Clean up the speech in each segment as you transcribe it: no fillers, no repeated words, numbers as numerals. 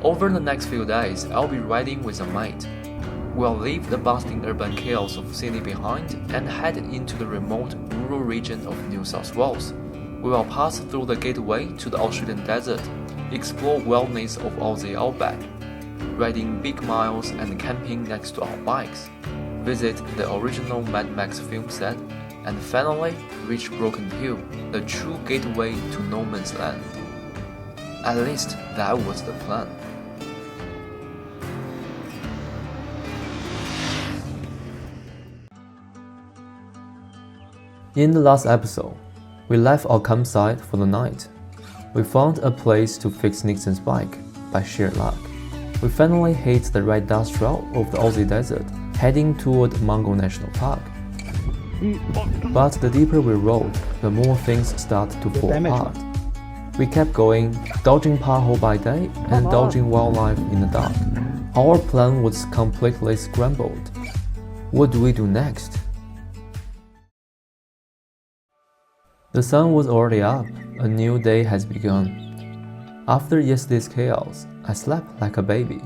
Over the next few days, I'll be riding with a mate. We'll leave the bustling urban chaos of Sydney behind and head into the remote rural region of New South Wales. We will pass through the gateway to the Australian desert, explore wilderness of Aussie Outback, riding big miles and camping next to our bikes, visit the original Mad Max film set, and finally reach Broken Hill, the true gateway to no man's land. At least that was the plan. In the last episode, we left our campsite for the night. We found a place to fix Nixon's bike by sheer luck. We finally hit the right dust trail of the Aussie desert, heading toward Mungo National Park. But the deeper we rode, the more things started to fall apart. We kept going, dodging pothole by day and dodging wildlife in the dark. Our plan was completely scrambled. What do we do next? The sun was already up, a new day has begun. After yesterday's chaos, I slept like a baby.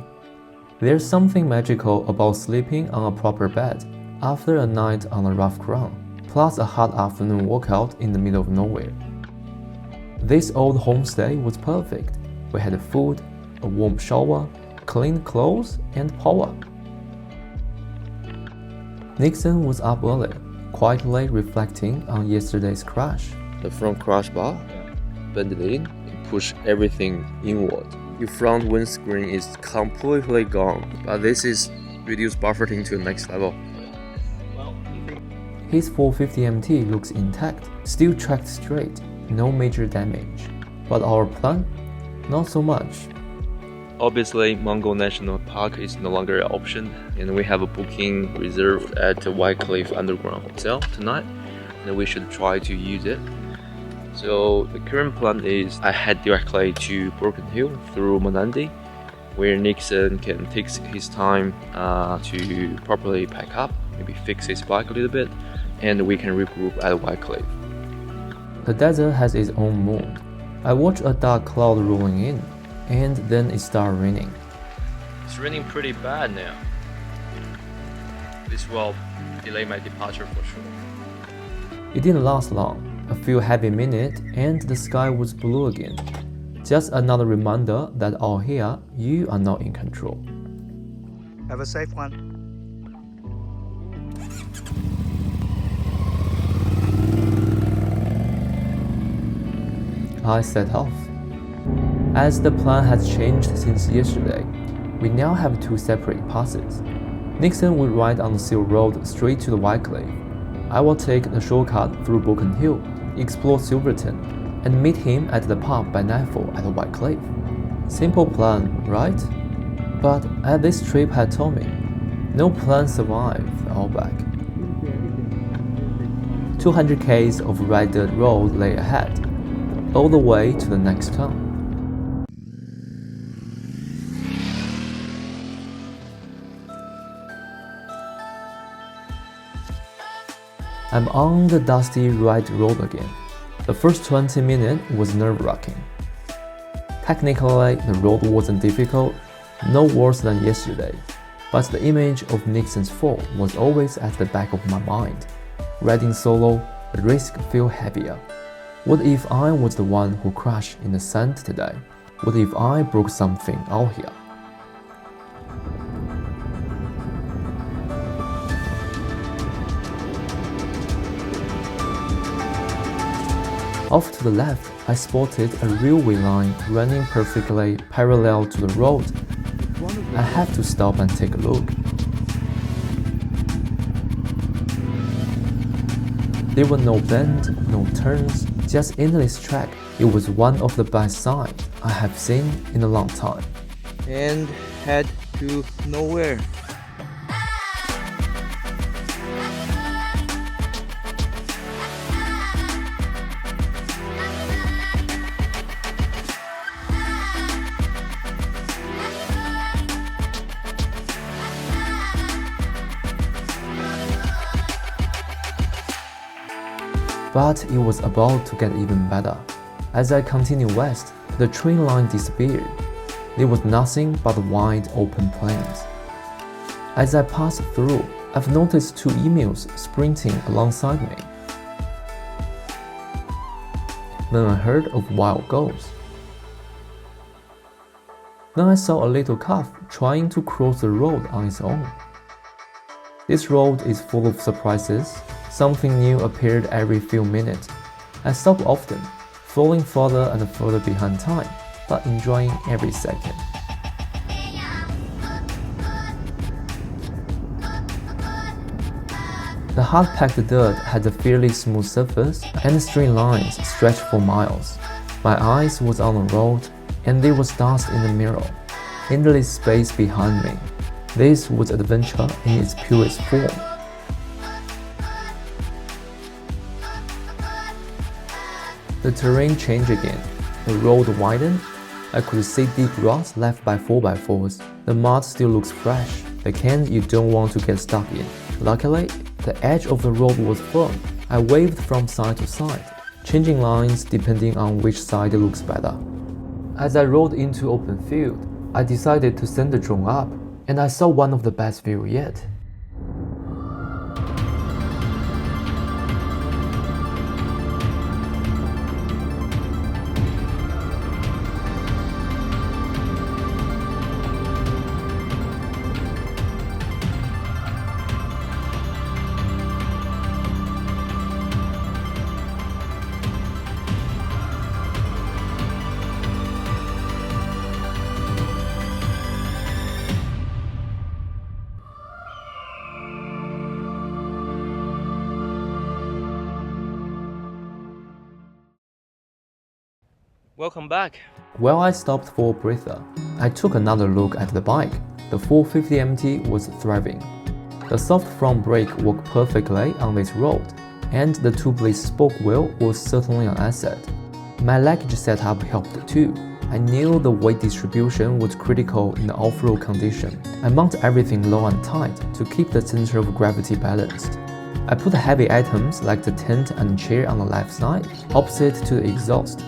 There's something magical about sleeping on a proper bed after a night on a rough ground, plus a hot afternoon workout in the middle of nowhere. This old homestay was perfect. We had food, a warm shower, clean clothes, and power. Nixon was up early, quietly reflecting on yesterday's crash. The front crash bar, bend it in to push everything inward. Your front windscreen is completely gone, but this is reduced buffeting to the next level. His 450MT looks intact, still tracked straight, no major damage. But our plan? Not so much. Obviously, Mungo National Park is no longer an option, and we have a booking reserved at the Whitecliff Underground Hotel tonight, and we should try to use it. So the current plan is I head directly to Broken Hill through Menindee, where Nixon can take his time to properly pack up, maybe fix his bike a little bit, and we can regroup at Whitecliff. The desert has its own mood. I watch a dark cloud rolling in, and then it started raining. It's raining pretty bad now. This will delay my departure for sure. It didn't last long, a few heavy minutes, and the sky was blue again. Just another reminder that out here, you are not in control. Have a safe one. I set off. As the plan has changed since yesterday, we now have two separate passes. Nixon will ride on the Seal Road straight to the Whitecliff. I will take the shortcut through Broken Hill, explore Silverton, and meet him at the pub by nightfall at Whitecliff. Simple plan, right? But as this trip had told me, no plan survived the Outback. 200 km of red dirt road lay ahead, all the way to the next town. I'm on the dusty red road again. The first 20 minutes was nerve-wracking. Technically, the road wasn't difficult, no worse than yesterday, but the image of Nixon's fall was always at the back of my mind. Riding solo, the risk felt heavier. What if I was the one who crashed in the sand today? What if I broke something out here? Off to the left, I spotted a railway line running perfectly parallel to the road. I had to stop and take a look. There were no bends, no turns, just endless track. It was one of the best signs I have seen in a long time. And head to nowhere. But it was about to get even better. As I continued west, the train line disappeared. there was nothing but wide open plains. As I passed through, I've noticed two emus sprinting alongside me. Then I heard of wild goats. Then I saw a little calf trying to cross the road on its own. This road is full of surprises. Something new appeared every few minutes. I stopped often, falling further and further behind time, but enjoying every second. The hard-packed dirt had a fairly smooth surface, and straight lines stretched for miles. My eyes was on the road, and there was dust in the mirror, endless space behind me. This was adventure in its purest form. The terrain changed again. The road widened. I could see deep ruts left by 4x4s. The mud still looks fresh, the kind you don't want to get stuck in. Luckily, the edge of the road was firm. I waved from side to side, changing lines depending on which side looks better. As I rode into open field, I decided to send the drone up, and I saw one of the best views yet. Welcome back. While I stopped for a breather, I took another look at the bike. The 450MT was thriving. The soft front brake worked perfectly on this road, and the tubeless spoke wheel was certainly an asset. My luggage setup helped too. I knew the weight distribution was critical in the off-road condition. I mount everything low and tight to keep the center of gravity balanced. I put heavy items like the tent and chair on the left side, opposite to the exhaust.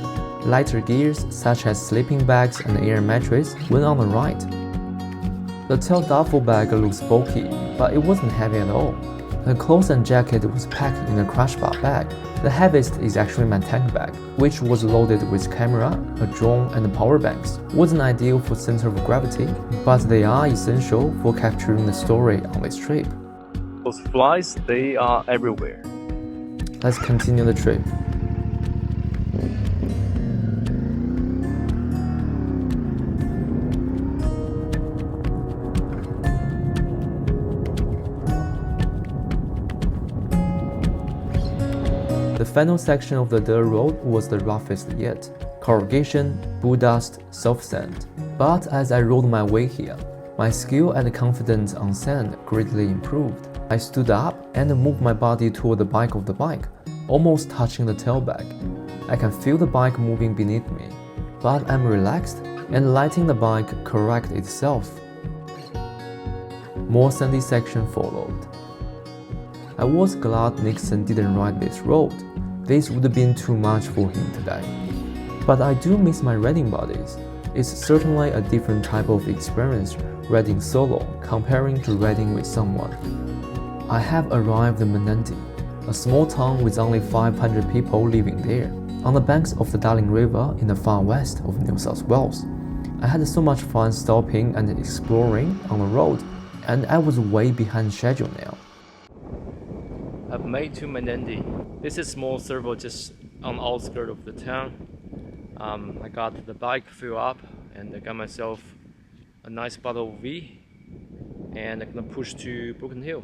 Lighter gears such as sleeping bags and air mattress went on the right. The tail duffel bag looks bulky, but it wasn't heavy at all. The clothes and jacket was packed in a crush bar bag. The heaviest is actually my tank bag, which was loaded with camera, a drone, and power banks. Wasn't ideal for center of gravity, but they are essential for capturing the story on this trip. Those flies, they are everywhere. Let's continue the trip. The final section of the dirt road was the roughest yet. Corrugation, bull dust, soft sand. But as I rode my way here, my skill and confidence on sand greatly improved. I stood up and moved my body toward the back of the bike, almost touching the tailbag. I can feel the bike moving beneath me, but I'm relaxed and letting the bike correct itself. More sandy section followed. I was glad Nixon didn't ride this road. This would have been too much for him today. But I do miss my riding buddies. It's certainly a different type of experience riding solo comparing to riding with someone. I have arrived in Menindee, a small town with only 500 people living there, on the banks of the Darling River in the far west of New South Wales. I had so much fun stopping and exploring on the road, and I was way behind schedule now. I've made to Menindee. This is a small servo just on the outskirts of the town. I got the bike filled up and I got myself a nice bottle of V, and I'm gonna push to Broken Hill.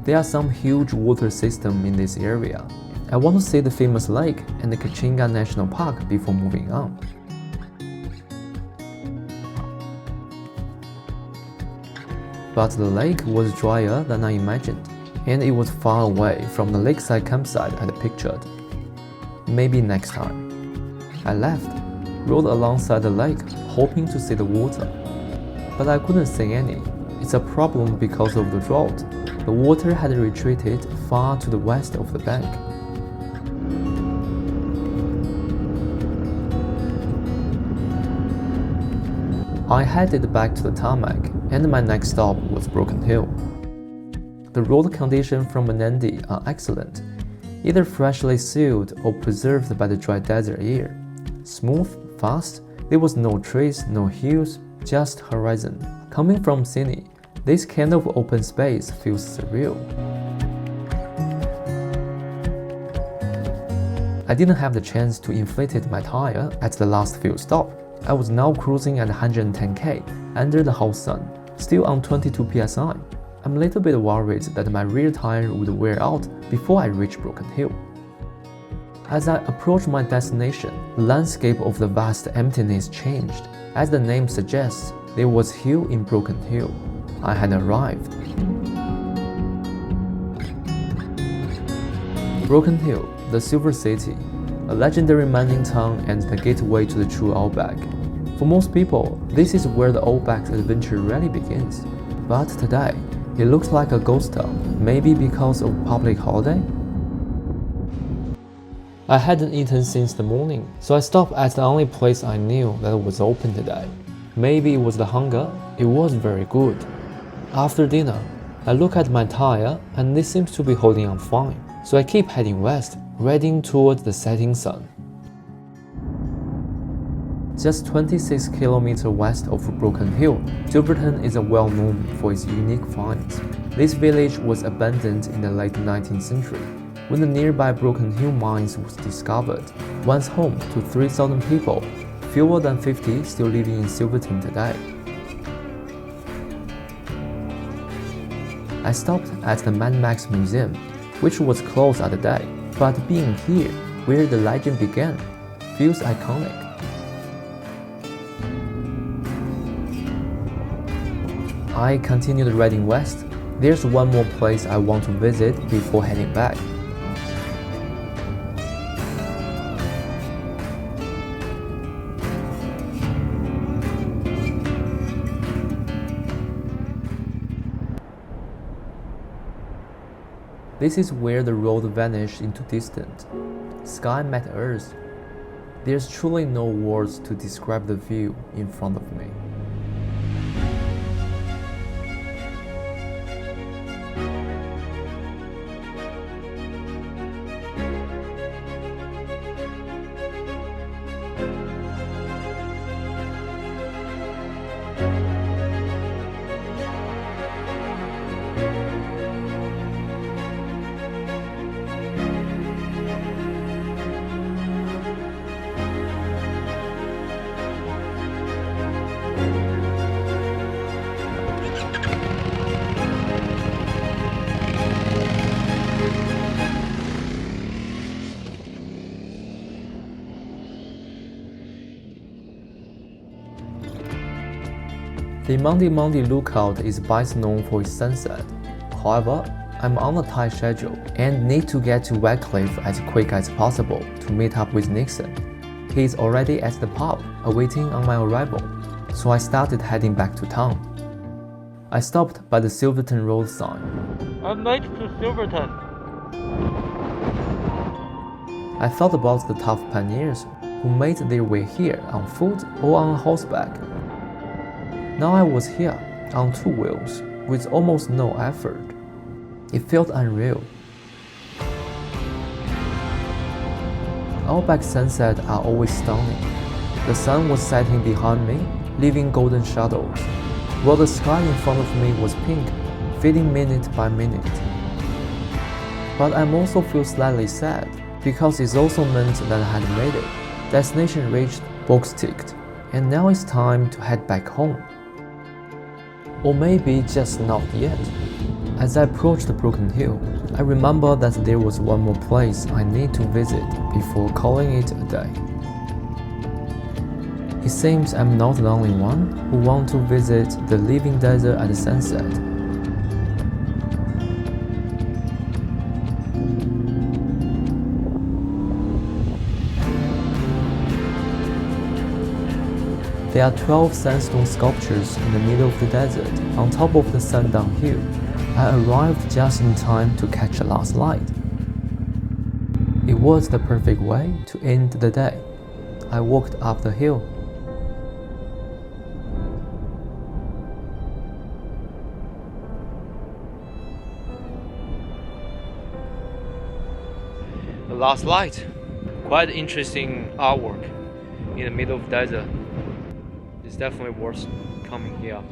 There are some huge water systems in this area. I want to see the famous lake and the Kachinga National Park before moving on. But the lake was drier than I imagined, and it was far away from the lakeside campsite I had pictured. Maybe next time. I left, rode alongside the lake, hoping to see the water, but I couldn't see any. it's a problem because of the drought. The water had retreated far to the west of the bank. I headed back to the tarmac, and my next stop was Broken Hill. The road conditions from Menindee are excellent, either freshly sealed or preserved by the dry desert air. Smooth, fast, there was no trees, no hills, just horizon. Coming from Sydney, this kind of open space feels surreal. I didn't have the chance to inflate my tire at the last fuel stop. I was now cruising at 110k under the hot sun, still on 22 psi. I'm a little bit worried that my rear tire would wear out before I reach Broken Hill. As I approached my destination, the landscape of the vast emptiness changed. As the name suggests, there was hill in Broken Hill. I had arrived. Broken Hill, the Silver City, a legendary mining town and the gateway to the true Outback. For most people, this is where the Outback's adventure really begins. But today, it looks like a ghost town, maybe because of public holiday? I hadn't eaten since the morning, so I stopped at the only place I knew that was open today. Maybe it was the hunger, it was very good. After dinner, I look at my tire and it seems to be holding on fine, so I keep heading west, heading toward the setting sun. Just 26 kilometers west of Broken Hill, Silverton is well known for its unique finds. This village was abandoned in the late 19th century, when the nearby Broken Hill mines was discovered. Once home to 3,000 people, fewer than 50 still living in Silverton today. I stopped at the Mad Max Museum, which was closed at the day, but being here, where the legend began, feels iconic. I continued riding west. There's one more place I want to visit before heading back. This is where the road vanished into distance. Sky met earth. There's truly no words to describe the view in front of me. The Mundi lookout is best known for its sunset. However, I'm on a tight schedule and need to get to Westcliff as quick as possible to meet up with Nixon. He is already at the pub, awaiting on my arrival, so I started heading back to town. I stopped by the Silverton road sign. I'm late to Silverton. I thought about the tough pioneers who made their way here on foot or on horseback. Now I was here, on two wheels, with almost no effort. It felt unreal. Outback sunsets are always stunning. The sun was setting behind me, leaving golden shadows, while the sky in front of me was pink, fading minute by minute. But I also feel slightly sad, because it also meant that I had made it. Destination reached, box ticked, and now it's time to head back home. Or maybe just not yet. As I approached Broken Hill, I remember that there was one more place I need to visit before calling it a day. It seems I'm not the only one who wants to visit the living desert at sunset. There are 12 sandstone sculptures in the middle of the desert, on top of the sundown hill. I arrived just in time to catch the last light. It was the perfect way to end the day. I walked up the hill. The last light. Quite interesting artwork in the middle of the desert. It's definitely worth coming here.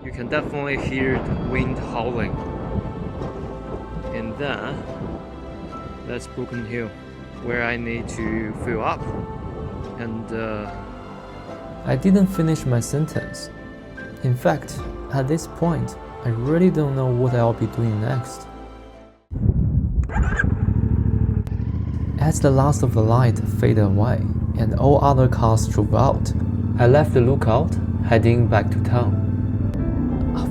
You can definitely hear the wind howling. And then that's Broken Hill, where I need to fill up. And I didn't finish my sentence. In fact, at this point, I really don't know what I'll be doing next. As the last of the light faded away and all other cars drove out, I left the lookout, heading back to town.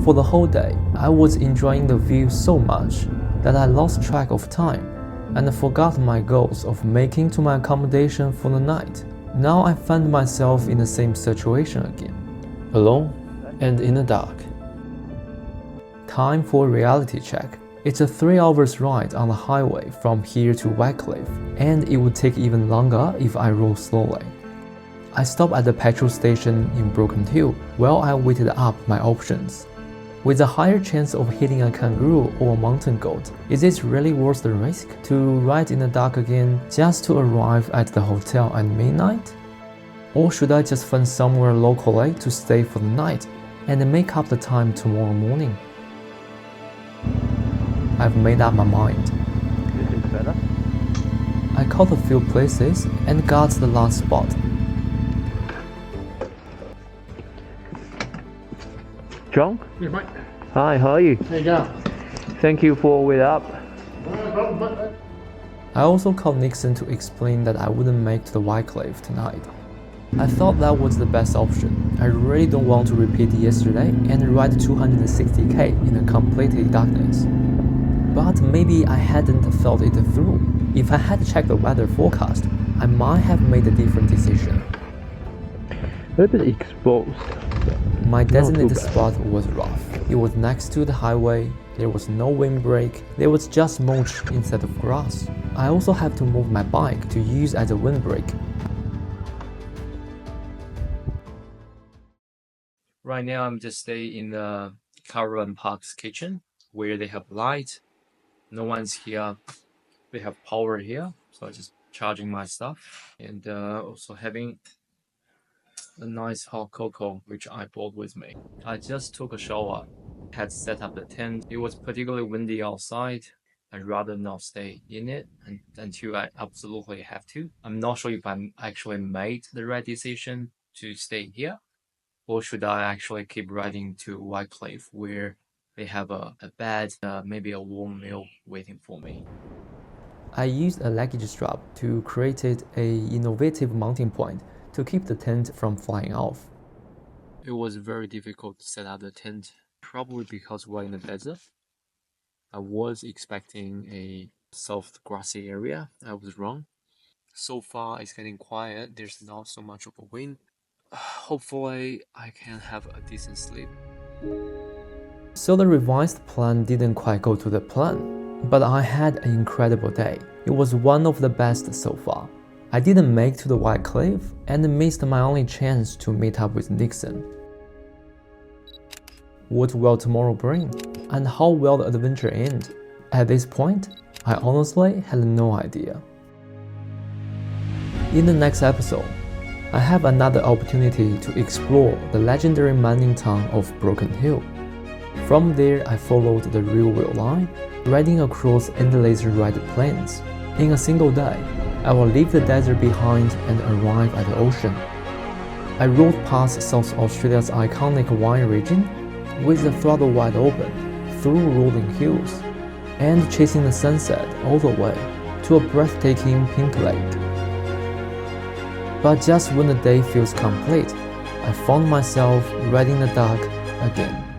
For the whole day, I was enjoying the view so much that I lost track of time and forgot my goals of making to my accommodation for the night. Now I found myself in the same situation again, alone and in the dark. Time for a reality check. It's a 3 hours ride on the highway from here to Wycliffe, and it would take even longer if I rode slowly. I stopped at the petrol station in Broken Hill while I weighted up my options. With a higher chance of hitting a kangaroo or a mountain goat, is it really worth the risk to ride in the dark again just to arrive at the hotel at midnight? Or should I just find somewhere locally to stay for the night and make up the time tomorrow morning? I've made up my mind. This is better. I called a few places and got the last spot. John? Yeah, mate. Hi, how are you? There you go. Thank you for waiting up. No problem, mate. I also called Nixon to explain that I wouldn't make to the Wycliffe tonight. I thought that was the best option. I really don't want to repeat yesterday and ride 260k in a completely darkness. But maybe I hadn't thought it through. If I had checked the weather forecast, I might have made a different decision. A little bit exposed. My designated bad. spot was rough. It was next to the highway, there was no windbreak, there was just mulch instead of grass. I also have to move my bike to use as a windbreak. right now I'm just staying in the caravan park's kitchen where they have light. No one's here. They have power here, so I'm just charging my stuff and also having a nice hot cocoa which I brought with me. I just took a shower, had set up the tent. It was particularly windy outside. I'd rather not stay in it until I absolutely have to. I'm not sure if I actually made the right decision to stay here, or should I actually keep riding to Wycliffe where they have a bed, maybe a warm meal waiting for me. I used a luggage strap to create an innovative mounting point to keep the tent from flying off. It was very difficult to set up the tent, probably because we're in the desert. I was expecting a soft grassy area. I was wrong. So far it's getting quiet. There's not so much of a wind. Hopefully I can have a decent sleep. So the revised plan didn't quite go to the plan, but I had an incredible day. It was one of the best so far. I didn't make to the Wycliffe and missed my only chance to meet up with Nixon. What will tomorrow bring? And how will the adventure end? At this point, I honestly had no idea. In the next episode, I have another opportunity to explore the legendary mining town of Broken Hill. From there, I followed the railway line, riding across endless red plains. In a single day, I will leave the desert behind and arrive at the ocean. I rode past South Australia's iconic wine region with the throttle wide open, through rolling hills, and chasing the sunset all the way to a breathtaking pink lake. But just when the day feels complete, I found myself riding the dark again.